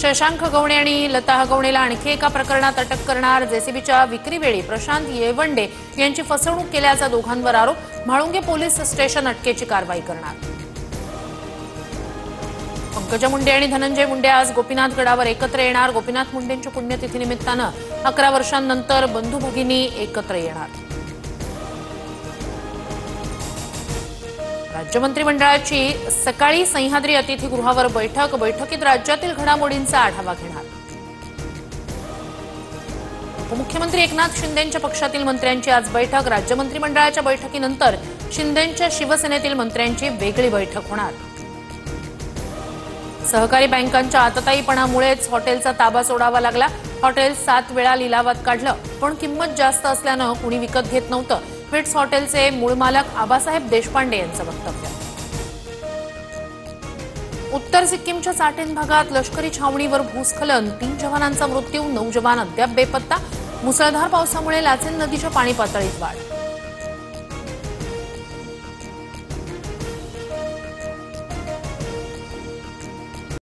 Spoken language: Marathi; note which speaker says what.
Speaker 1: शशांक हगवणे आणि लता हगवणेला आणखी एका प्रकरणात अटक करणार। जेसीबीच्या विक्रीवेळी प्रशांत येवंडे यांची फसवणूक केल्याचा दोघांवर आरोप। म्हाळुंगे पोलीस स्टेशन अटकेची कारवाई करणार। पंकजा मुंडे आणि धनंजय मुंडे आज गोपीनाथ गडावर एकत्र येणार। गोपीनाथ मुंडेंच्या पुण्यतिथीनिमित्तानं 11 वर्षांनंतर बंधू भगिनी एकत्र येणार। राज्य मंत्रिमंडळाची सकाळी सह्याद्री अतिथीगृहावर बैठकीत राज्यातील घडामोडींचा आढावा घेणार। उपमुख्यमंत्री एकनाथ शिंदेंच्या पक्षातील मंत्र्यांची आज बैठक। राज्य मंत्रिमंडळाच्या बैठकीनंतर शिंदेंच्या शिवसेनेतील मंत्र्यांची वेगळी बैठक होणार। सहकारी बँकांच्या आतताईपणामुळेच हॉटेलचा ताबा सोडावा लागला। हॉटेल 7 वेळा लिलावात काढलं, पण किंमत जास्त असल्यानं कुणी विकत घेत नव्हतं। विट्स हॉटेलचे मूळ मालक आबासाहेब देशपांडे यांचं वक्तव्य। उत्तर सिक्कीमच्या चाटेन भागात लष्करी छावणीवर भूस्खलन, 3 जवानांचा मृत्यू, 9 जवान अद्याप बेपत्ता। मुसळधार पावसामुळे लाचेन नदीच्या पाणी पातळीत वाढ।